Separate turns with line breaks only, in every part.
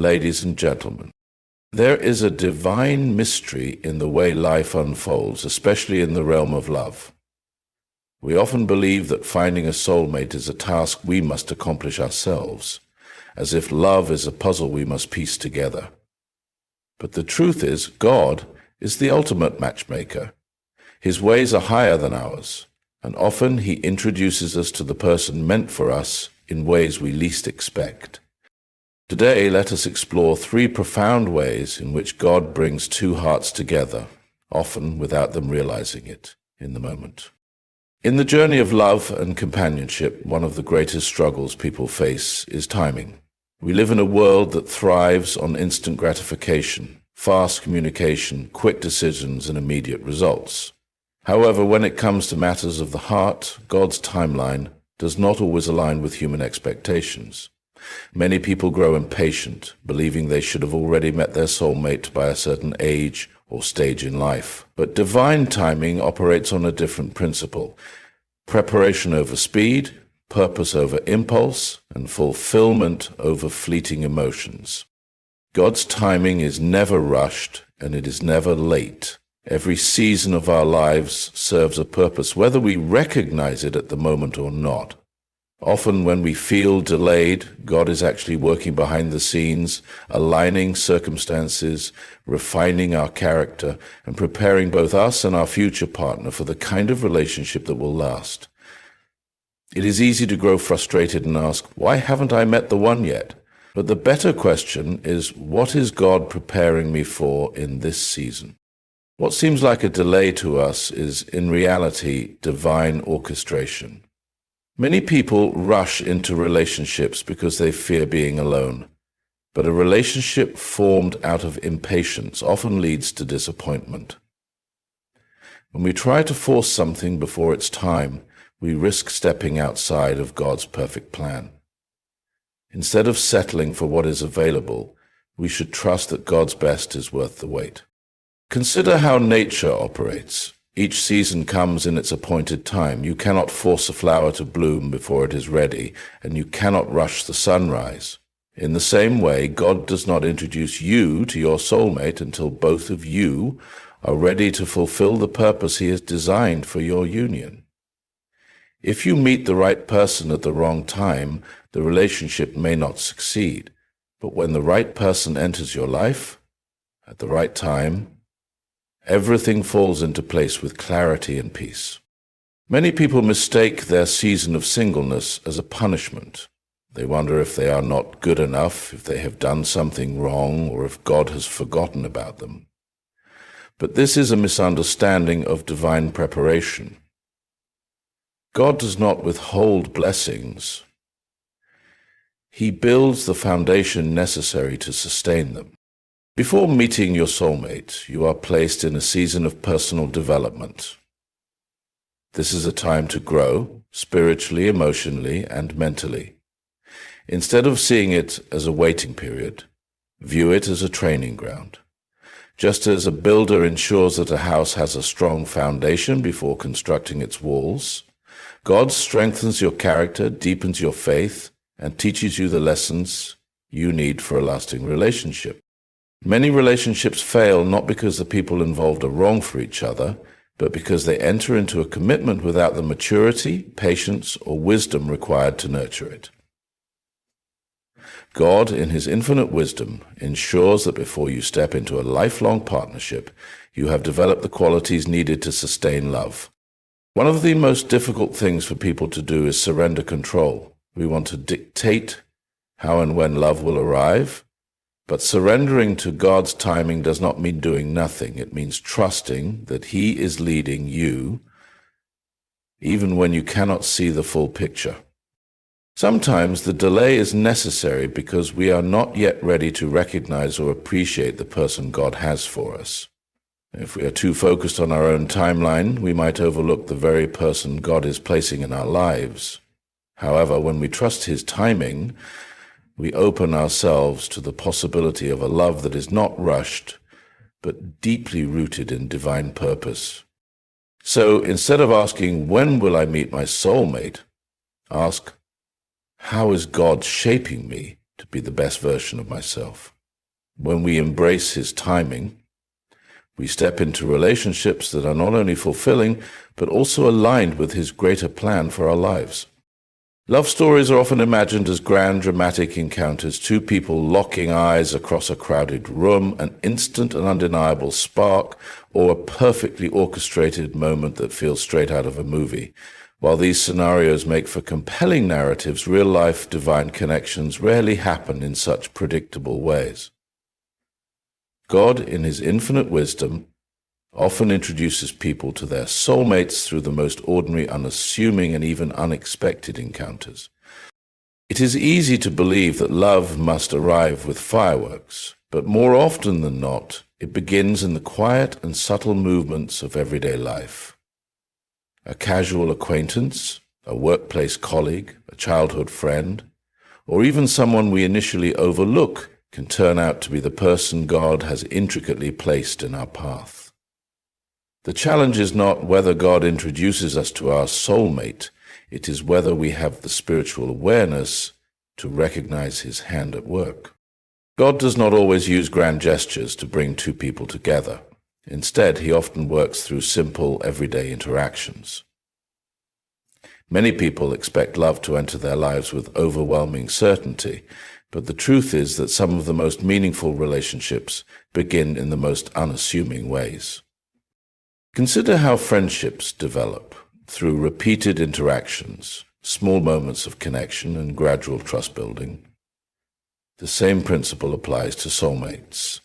ladies and gentlemen. There is a divine mystery in the way life unfolds, especially in the realm of love. We often believe that finding a soulmate is a task we must accomplish ourselves, as if love is a puzzle we must piece together. But the truth is, God is the ultimate matchmaker. His ways are higher than ours, and often he introduces us to the person meant for us in ways we least expect. Today, let us explore 3 profound ways in which God brings 2 hearts together, often without them realizing it in the moment. In the journey of love and companionship, one of the greatest struggles people face is timing. We live in a world that thrives on instant gratification, fast communication, quick decisions, and immediate results. However, when it comes to matters of the heart, God's timeline does not always align with human expectations. Many people grow impatient, believing they should have already met their soulmate by a certain age or stage in life. But divine timing operates on a different principle: preparation over speed, purpose over impulse, and fulfillment over fleeting emotions. God's timing is never rushed, and it is never late. Every season of our lives serves a purpose, whether we recognize it at the moment or not. Often when we feel delayed, God is actually working behind the scenes, aligning circumstances, refining our character, and preparing both us and our future partner for the kind of relationship that will last. It is easy to grow frustrated and ask, why haven't I met the one yet? But the better question is, what is God preparing me for in this season? What seems like a delay to us is, in reality, divine orchestration. Many people rush into relationships because they fear being alone, but a relationship formed out of impatience often leads to disappointment. When we try to force something before it's time, we risk stepping outside of God's perfect plan. Instead of settling for what is available, we should trust that God's best is worth the wait. Consider how nature operates. Each season comes in its appointed time. You cannot force a flower to bloom before it is ready, and you cannot rush the sunrise. In the same way, God does not introduce you to your soulmate until both of you are ready to fulfill the purpose He has designed for your union. If you meet the right person at the wrong time, the relationship may not succeed. But when the right person enters your life, at the right time, everything falls into place with clarity and peace. Many people mistake their season of singleness as a punishment. They wonder if they are not good enough, if they have done something wrong, or if God has forgotten about them. But this is a misunderstanding of divine preparation. God does not withhold blessings. He builds the foundation necessary to sustain them. Before meeting your soulmate, you are placed in a season of personal development. This is a time to grow, spiritually, emotionally, and mentally. Instead of seeing it as a waiting period, view it as a training ground. Just as a builder ensures that a house has a strong foundation before constructing its walls, God strengthens your character, deepens your faith, and teaches you the lessons you need for a lasting relationship. Many relationships fail not because the people involved are wrong for each other, but because they enter into a commitment without the maturity, patience, or wisdom required to nurture it. God, in His infinite wisdom, ensures that before you step into a lifelong partnership, you have developed the qualities needed to sustain love. One of the most difficult things for people to do is surrender control. We want to dictate how and when love will arrive, but surrendering to God's timing does not mean doing nothing. It means trusting that He is leading you, even when you cannot see the full picture. Sometimes the delay is necessary because we are not yet ready to recognize or appreciate the person God has for us. If we are too focused on our own timeline, we might overlook the very person God is placing in our lives. However, when we trust His timing, we open ourselves to the possibility of a love that is not rushed, but deeply rooted in divine purpose. So instead of asking, when will I meet my soulmate? Ask, how is God shaping me to be the best version of myself. When we embrace his timing, we step into relationships that are not only fulfilling, but also aligned with his greater plan for our lives. Love stories are often imagined as grand, dramatic encounters, two people locking eyes across a crowded room, an instant and undeniable spark, or a perfectly orchestrated moment that feels straight out of a movie. While these scenarios make for compelling narratives, real-life divine connections rarely happen in such predictable ways. God, in his infinite wisdom, often introduces people to their soulmates through the most ordinary, unassuming, and even unexpected encounters. It is easy to believe that love must arrive with fireworks, but more often than not, it begins in the quiet and subtle movements of everyday life. A casual acquaintance, a workplace colleague, a childhood friend, or even someone we initially overlook can turn out to be the person God has intricately placed in our path. The challenge is not whether God introduces us to our soulmate, it is whether we have the spiritual awareness to recognize his hand at work. God does not always use grand gestures to bring two people together. Instead, he often works through simple, everyday interactions. Many people expect love to enter their lives with overwhelming certainty, but the truth is that some of the most meaningful relationships begin in the most unassuming ways. Consider how friendships develop through repeated interactions, small moments of connection, and gradual trust building. The same principle applies to soulmates.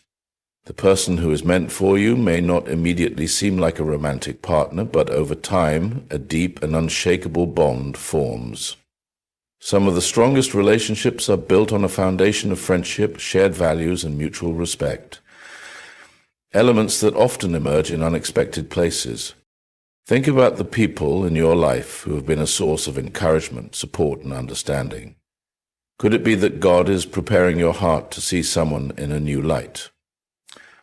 The person who is meant for you may not immediately seem like a romantic partner, but over time, a deep and unshakable bond forms. Some of the strongest relationships are built on a foundation of friendship, shared values, and mutual respect. Elements that often emerge in unexpected places. Think about the people in your life who have been a source of encouragement, support, and understanding. Could it be that God is preparing your heart to see someone in a new light?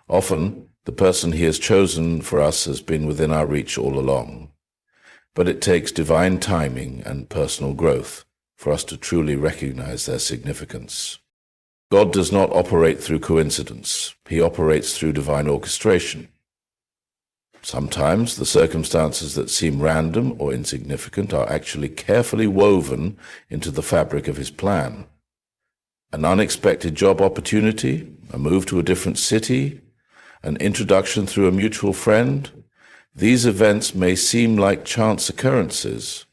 Often, the person he has chosen for us has been within our reach all along. But it takes divine timing and personal growth for us to truly recognize their significance. God does not operate through coincidence. He operates through divine orchestration. Sometimes the circumstances that seem random or insignificant are actually carefully woven into the fabric of his plan. An unexpected job opportunity, a move to a different city, an introduction through a mutual friend. These events may seem like chance occurrences,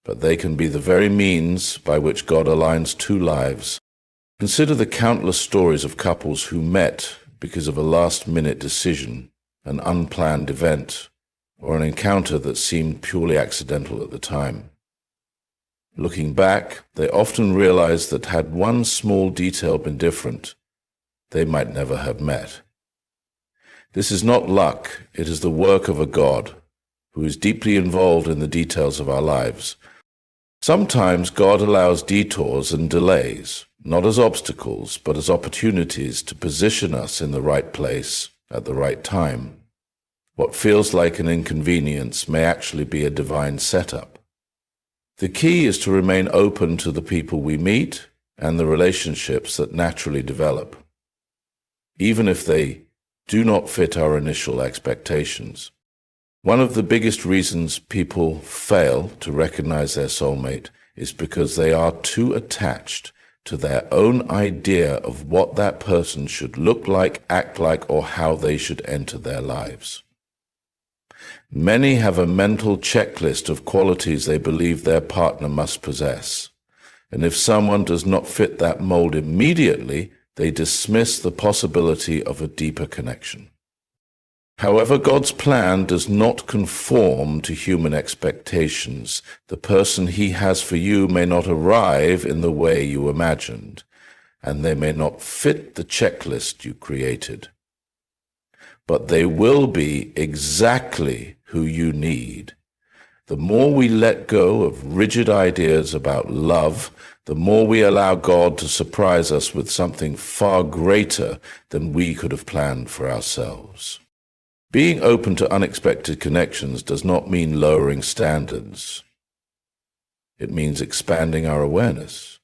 but they can be the very means by which God aligns two lives. Consider the countless stories of couples who met because of a last-minute decision, an unplanned event, or an encounter that seemed purely accidental at the time. Looking back, they often realize that had one small detail been different, they might never have met. This is not luck, it is the work of a God who is deeply involved in the details of our lives. Sometimes God allows detours and delays, not as obstacles, but as opportunities to position us in the right place at the right time. What feels like an inconvenience may actually be a divine setup. The key is to remain open to the people we meet and the relationships that naturally develop, even if they do not fit our initial expectations. One of the biggest reasons people fail to recognize their soulmate is because they are too attached to their own idea of what that person should look like, act like, or how they should enter their lives. Many have a mental checklist of qualities they believe their partner must possess, and if someone does not fit that mold immediately, they dismiss the possibility of a deeper connection. However, God's plan does not conform to human expectations. The person he has for you may not arrive in the way you imagined, and they may not fit the checklist you created. But they will be exactly who you need. The more we let go of rigid ideas about love, the more we allow God to surprise us with something far greater than we could have planned for ourselves. Being open to unexpected connections does not mean lowering standards. It means expanding our awareness.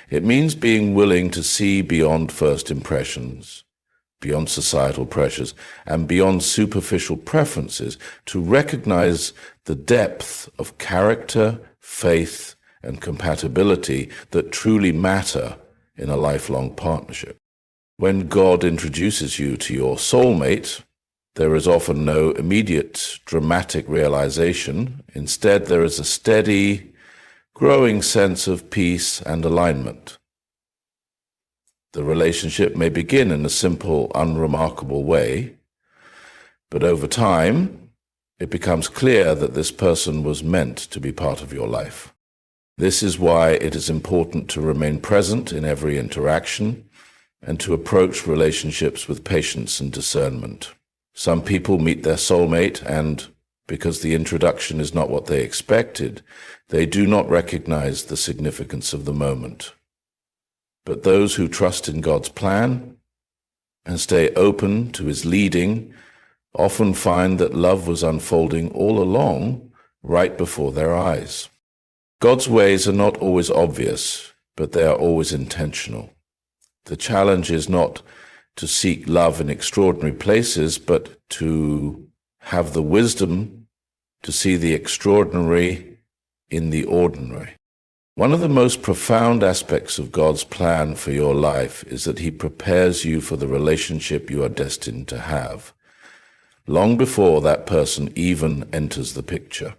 It means being willing to see beyond first impressions, beyond societal pressures, and beyond superficial preferences, to recognize the depth of character, faith, and compatibility that truly matter in a lifelong partnership. When God introduces you to your soulmate, there is often no immediate dramatic realization. Instead, there is a steady, growing sense of peace and alignment. The relationship may begin in a simple, unremarkable way, but over time, it becomes clear that this person was meant to be part of your life. This is why it is important to remain present in every interaction and to approach relationships with patience and discernment. Some people meet their soulmate and, because the introduction is not what they expected, they do not recognize the significance of the moment. But those who trust in God's plan and stay open to His leading often find that love was unfolding all along, right before their eyes. God's ways are not always obvious, but they are always intentional. The challenge is not to seek love in extraordinary places, but to have the wisdom to see the extraordinary in the ordinary. One of the most profound aspects of God's plan for your life is that He prepares you for the relationship you are destined to have, long before that person even enters the picture.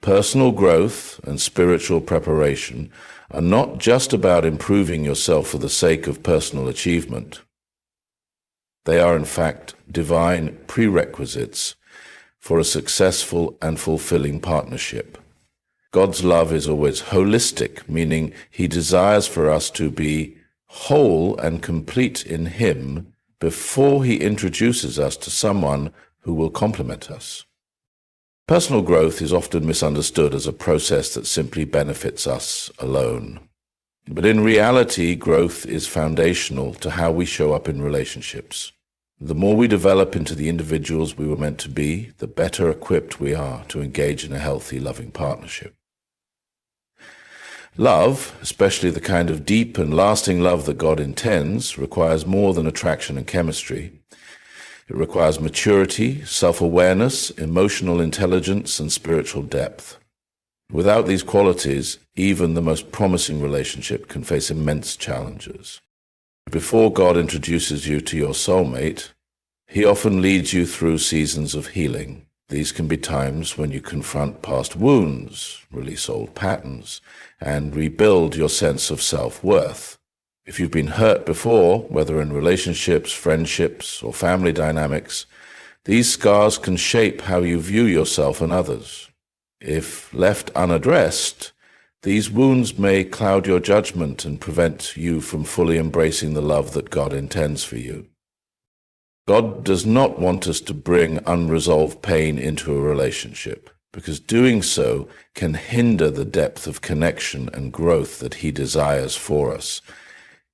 Personal growth and spiritual preparation are not just about improving yourself for the sake of personal achievement. They are, in fact, divine prerequisites for a successful and fulfilling partnership. God's love is always holistic, meaning He desires for us to be whole and complete in Him before He introduces us to someone who will complement us. Personal growth is often misunderstood as a process that simply benefits us alone. But in reality, growth is foundational to how we show up in relationships. The more we develop into the individuals we were meant to be, the better equipped we are to engage in a healthy, loving partnership. Love, especially the kind of deep and lasting love that God intends, requires more than attraction and chemistry. It requires maturity, self-awareness, emotional intelligence, and spiritual depth. Without these qualities, even the most promising relationship can face immense challenges. Before God introduces you to your soulmate, He often leads you through seasons of healing. These can be times when you confront past wounds, release old patterns, and rebuild your sense of self-worth. If you've been hurt before, whether in relationships, friendships, or family dynamics, these scars can shape how you view yourself and others. If left unaddressed, these wounds may cloud your judgment and prevent you from fully embracing the love that God intends for you. God does not want us to bring unresolved pain into a relationship, because doing so can hinder the depth of connection and growth that He desires for us.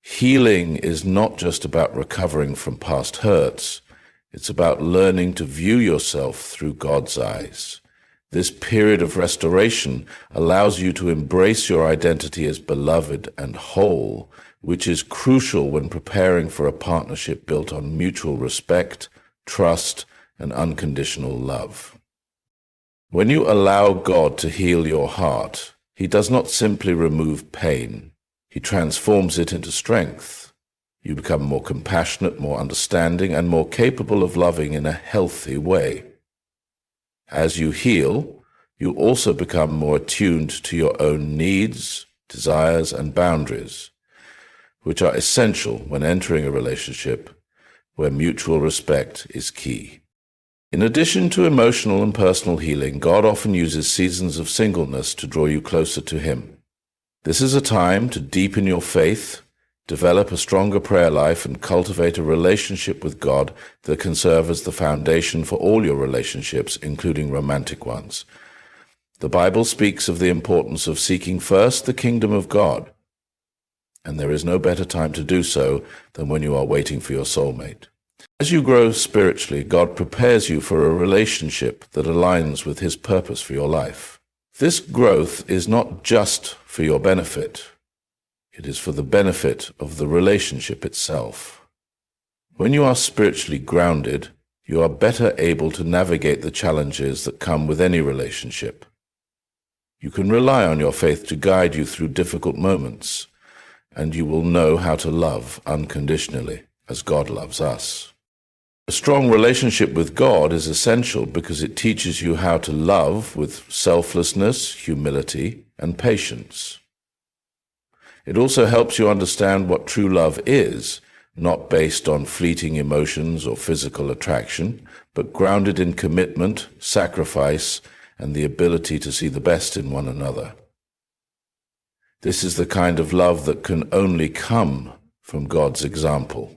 Healing is not just about recovering from past hurts. It's about learning to view yourself through God's eyes. This period of restoration allows you to embrace your identity as beloved and whole, which is crucial when preparing for a partnership built on mutual respect, trust, and unconditional love. When you allow God to heal your heart, He does not simply remove pain. He transforms it into strength. You become more compassionate, more understanding, and more capable of loving in a healthy way. As you heal, you also become more attuned to your own needs, desires, and boundaries, which are essential when entering a relationship where mutual respect is key. In addition to emotional and personal healing, God often uses seasons of singleness to draw you closer to Him. This is a time to deepen your faith, develop a stronger prayer life, and cultivate a relationship with God that can serve as the foundation for all your relationships, including romantic ones. The Bible speaks of the importance of seeking first the kingdom of God, and there is no better time to do so than when you are waiting for your soulmate. As you grow spiritually, God prepares you for a relationship that aligns with His purpose for your life. This growth is not just for your benefit. It is for the benefit of the relationship itself. When you are spiritually grounded, you are better able to navigate the challenges that come with any relationship. You can rely on your faith to guide you through difficult moments, and you will know how to love unconditionally, as God loves us. A strong relationship with God is essential because it teaches you how to love with selflessness, humility, and patience. It also helps you understand what true love is, not based on fleeting emotions or physical attraction, but grounded in commitment, sacrifice, and the ability to see the best in one another. This is the kind of love that can only come from God's example.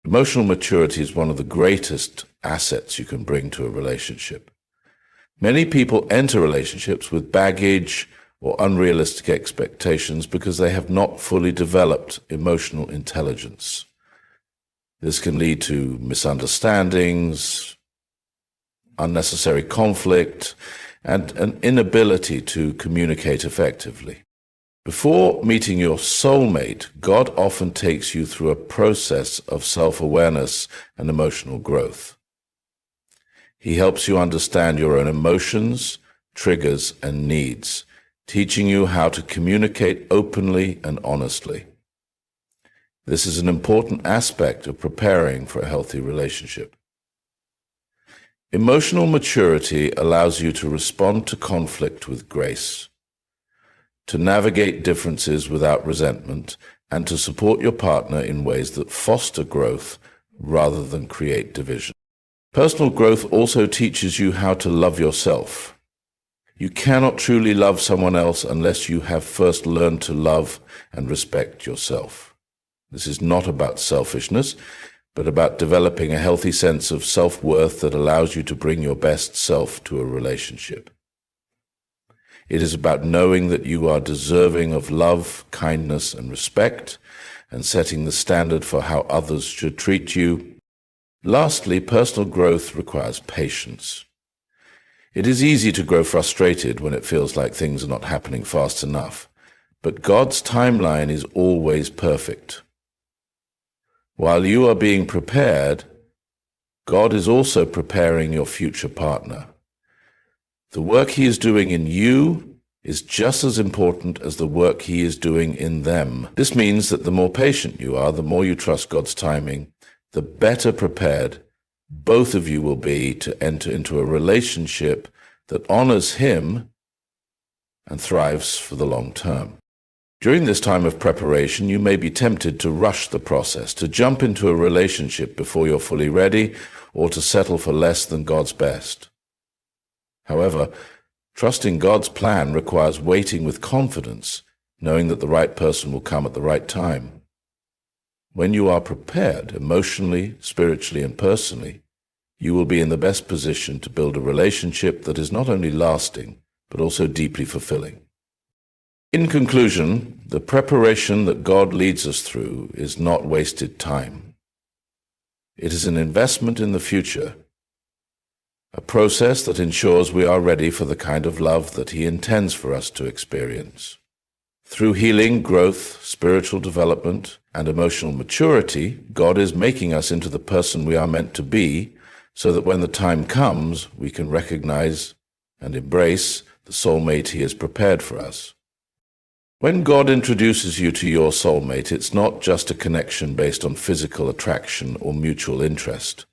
Emotional maturity is one of the greatest assets you can bring to a relationship. Many people enter relationships with baggage or unrealistic expectations because they have not fully developed emotional intelligence. This can lead to misunderstandings, unnecessary conflict, and an inability to communicate effectively. Before meeting your soulmate, God often takes you through a process of self-awareness and emotional growth. He helps you understand your own emotions, triggers, and needs, teaching you how to communicate openly and honestly. This is an important aspect of preparing for a healthy relationship. Emotional maturity allows you to respond to conflict with grace, to navigate differences without resentment, and to support your partner in ways that foster growth rather than create division. Personal growth also teaches you how to love yourself. You cannot truly love someone else unless you have first learned to love and respect yourself. This is not about selfishness, but about developing a healthy sense of self-worth that allows you to bring your best self to a relationship. It is about knowing that you are deserving of love, kindness, and respect, and setting the standard for how others should treat you. Lastly, personal growth requires patience. It is easy to grow frustrated when it feels like things are not happening fast enough, but God's timeline is always perfect. While you are being prepared, God is also preparing your future partner. The work He is doing in you is just as important as the work He is doing in them. This means that the more patient you are, the more you trust God's timing, the better prepared both of you will be to enter into a relationship that honors Him and thrives for the long term. During this time of preparation, you may be tempted to rush the process, to jump into a relationship before you're fully ready, or to settle for less than God's best. However, trusting God's plan requires waiting with confidence, knowing that the right person will come at the right time. When you are prepared, emotionally, spiritually, and personally, you will be in the best position to build a relationship that is not only lasting, but also deeply fulfilling. In conclusion, the preparation that God leads us through is not wasted time. It is an investment in the future, a process that ensures we are ready for the kind of love that He intends for us to experience. Through healing, growth, spiritual development, and emotional maturity, God is making us into the person we are meant to be, so that when the time comes, we can recognize and embrace the soulmate He has prepared for us. When God introduces you to your soulmate, it's not just a connection based on physical attraction or mutual interest.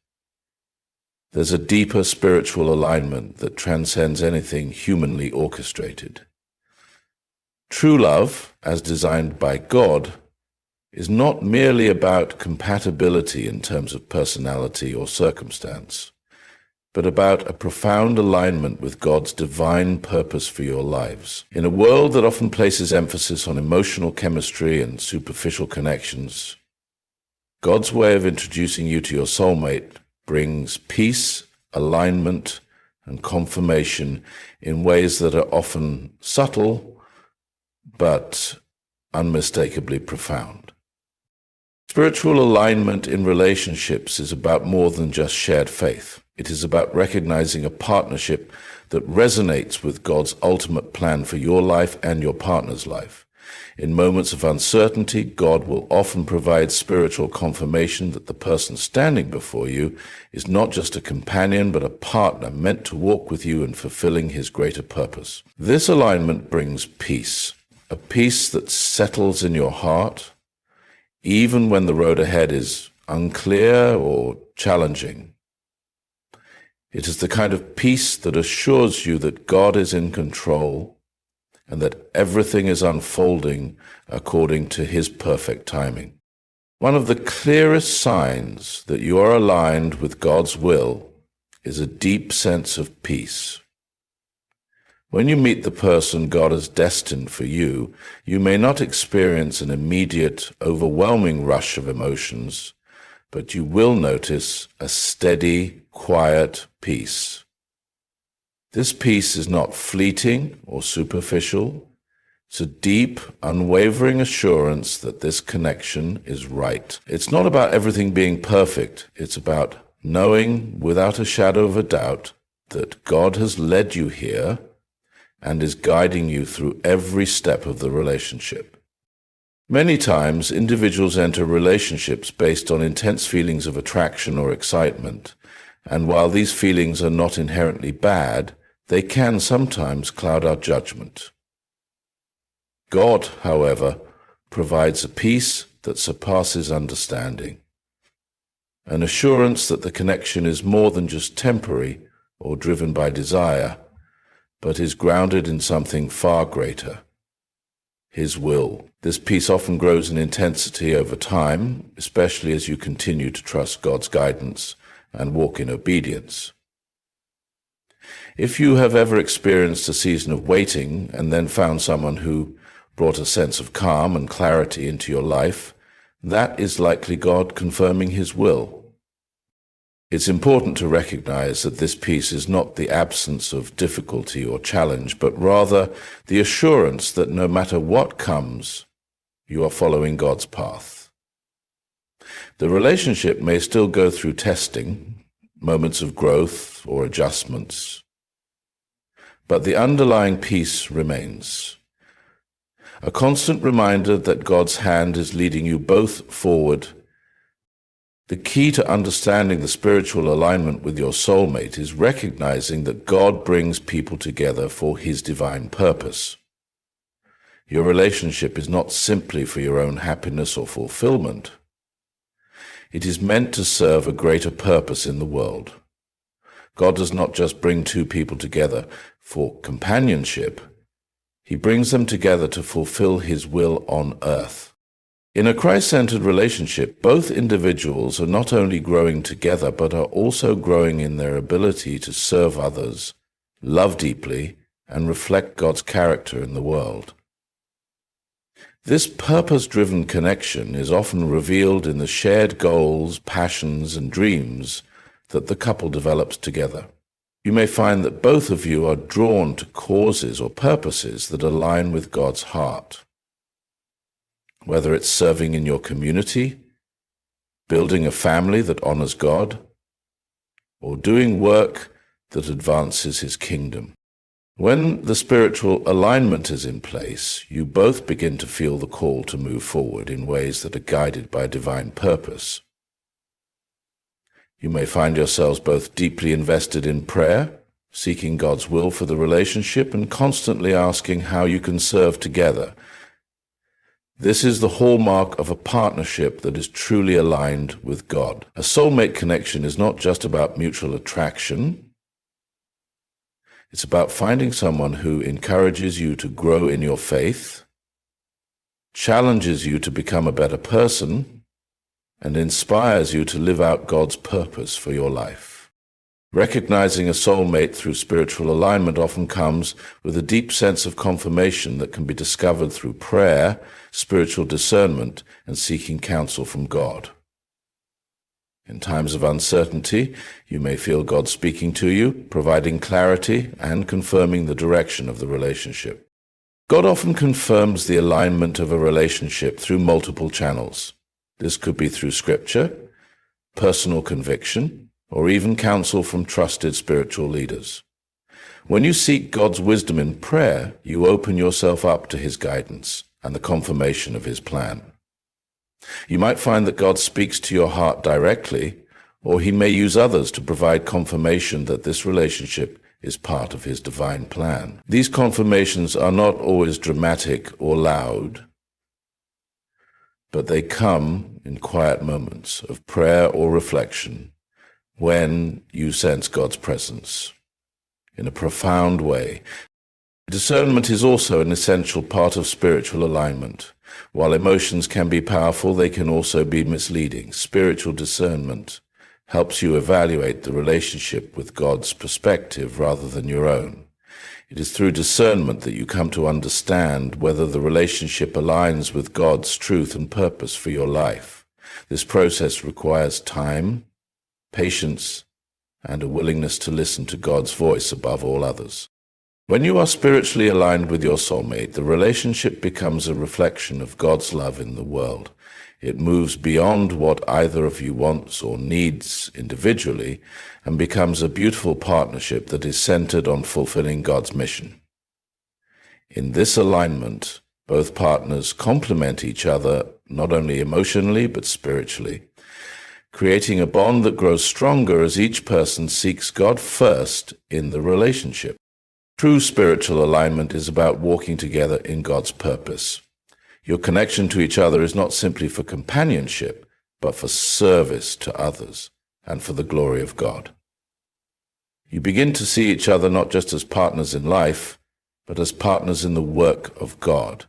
There's a deeper spiritual alignment that transcends anything humanly orchestrated. True love, as designed by God, is not merely about compatibility in terms of personality or circumstance, but about a profound alignment with God's divine purpose for your lives. In a world that often places emphasis on emotional chemistry and superficial connections, God's way of introducing you to your soulmate brings peace, alignment, and confirmation in ways that are often subtle, but unmistakably profound. Spiritual alignment in relationships is about more than just shared faith. It is about recognizing a partnership that resonates with God's ultimate plan for your life and your partner's life. In moments of uncertainty, God will often provide spiritual confirmation that the person standing before you is not just a companion, but a partner meant to walk with you in fulfilling his greater purpose. This alignment brings peace, a peace that settles in your heart, even when the road ahead is unclear or challenging. It is the kind of peace that assures you that God is in control and that everything is unfolding according to his perfect timing. One of the clearest signs that you are aligned with God's will is a deep sense of peace. When you meet the person God has destined for you, you may not experience an immediate, overwhelming rush of emotions, but you will notice a steady, quiet peace. This peace is not fleeting or superficial. It's a deep, unwavering assurance that this connection is right. It's not about everything being perfect. It's about knowing without a shadow of a doubt that God has led you here and is guiding you through every step of the relationship. Many times, individuals enter relationships based on intense feelings of attraction or excitement, and while these feelings are not inherently bad, they can sometimes cloud our judgment. God, however, provides a peace that surpasses understanding, an assurance that the connection is more than just temporary or driven by desire, but is grounded in something far greater, his will. This peace often grows in intensity over time, especially as you continue to trust God's guidance and walk in obedience. If you have ever experienced a season of waiting and then found someone who brought a sense of calm and clarity into your life, that is likely God confirming his will. It's important to recognize that this peace is not the absence of difficulty or challenge, but rather the assurance that no matter what comes, you are following God's path. The relationship may still go through testing, moments of growth or adjustments, but the underlying peace remains. A constant reminder that God's hand is leading you both forward. The key to understanding the spiritual alignment with your soulmate is recognizing that God brings people together for his divine purpose. Your relationship is not simply for your own happiness or fulfillment. It is meant to serve a greater purpose in the world. God does not just bring two people together for companionship. He brings them together to fulfill his will on earth. In a Christ-centered relationship, both individuals are not only growing together, but are also growing in their ability to serve others, love deeply, and reflect God's character in the world. This purpose-driven connection is often revealed in the shared goals, passions, and dreams that the couple develops together. You may find that both of you are drawn to causes or purposes that align with God's heart. Whether it's serving in your community, building a family that honors God, or doing work that advances his kingdom. When the spiritual alignment is in place, you both begin to feel the call to move forward in ways that are guided by divine purpose. You may find yourselves both deeply invested in prayer, seeking God's will for the relationship, and constantly asking how you can serve together. This is the hallmark of a partnership that is truly aligned with God. A soulmate connection is not just about mutual attraction. It's about finding someone who encourages you to grow in your faith, challenges you to become a better person, and inspires you to live out God's purpose for your life. Recognizing a soulmate through spiritual alignment often comes with a deep sense of confirmation that can be discovered through prayer, spiritual discernment, and seeking counsel from God. In times of uncertainty, you may feel God speaking to you, providing clarity and confirming the direction of the relationship. God often confirms the alignment of a relationship through multiple channels. This could be through scripture, personal conviction, or even counsel from trusted spiritual leaders. When you seek God's wisdom in prayer, you open yourself up to his guidance, and the confirmation of his plan. You might find that God speaks to your heart directly, or he may use others to provide confirmation that this relationship is part of his divine plan. These confirmations are not always dramatic or loud, but they come in quiet moments of prayer or reflection when you sense God's presence in a profound way. Discernment is also an essential part of spiritual alignment. While emotions can be powerful, they can also be misleading. Spiritual discernment helps you evaluate the relationship with God's perspective rather than your own. It is through discernment that you come to understand whether the relationship aligns with God's truth and purpose for your life. This process requires time, patience, and a willingness to listen to God's voice above all others. When you are spiritually aligned with your soulmate, the relationship becomes a reflection of God's love in the world. It moves beyond what either of you wants or needs individually and becomes a beautiful partnership that is centered on fulfilling God's mission. In this alignment, both partners complement each other not only emotionally but spiritually, creating a bond that grows stronger as each person seeks God first in the relationship. True spiritual alignment is about walking together in God's purpose. Your connection to each other is not simply for companionship, but for service to others and for the glory of God. You begin to see each other not just as partners in life, but as partners in the work of God.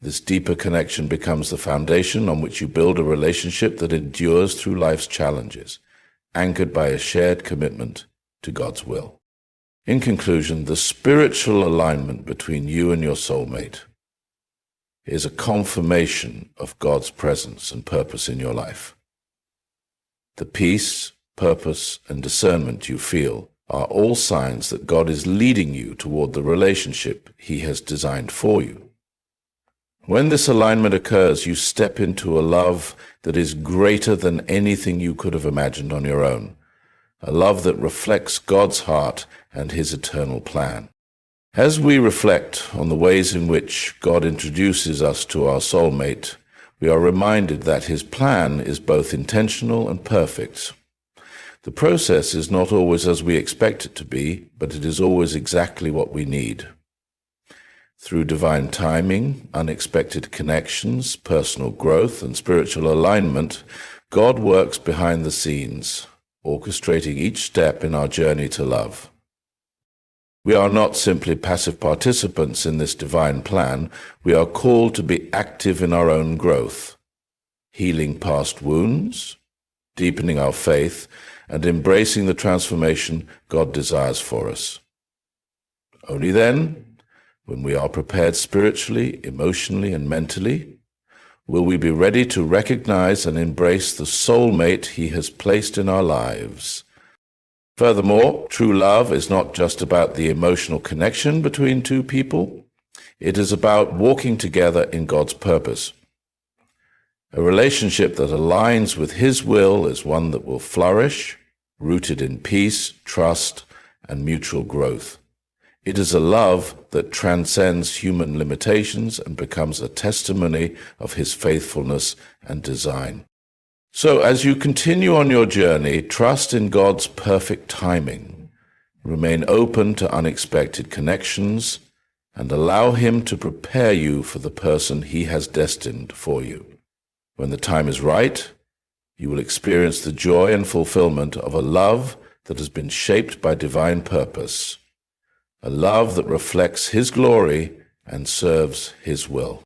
This deeper connection becomes the foundation on which you build a relationship that endures through life's challenges, anchored by a shared commitment to God's will. In conclusion, the spiritual alignment between you and your soulmate is a confirmation of God's presence and purpose in your life. The peace, purpose, and discernment you feel are all signs that God is leading you toward the relationship he has designed for you. When this alignment occurs, you step into a love that is greater than anything you could have imagined on your own, a love that reflects God's heart and his eternal plan. As we reflect on the ways in which God introduces us to our soulmate, we are reminded that his plan is both intentional and perfect. The process is not always as we expect it to be, but it is always exactly what we need. Through divine timing, unexpected connections, personal growth, and spiritual alignment, God works behind the scenes, orchestrating each step in our journey to love. We are not simply passive participants in this divine plan. We are called to be active in our own growth, healing past wounds, deepening our faith, and embracing the transformation God desires for us. Only then, when we are prepared spiritually, emotionally, and mentally, will we be ready to recognize and embrace the soulmate he has placed in our lives. Furthermore, true love is not just about the emotional connection between two people. It is about walking together in God's purpose. A relationship that aligns with his will is one that will flourish, rooted in peace, trust, and mutual growth. It is a love that transcends human limitations and becomes a testimony of his faithfulness and design. So as you continue on your journey, trust in God's perfect timing, remain open to unexpected connections, and allow him to prepare you for the person he has destined for you. When the time is right, you will experience the joy and fulfillment of a love that has been shaped by divine purpose, a love that reflects his glory and serves his will.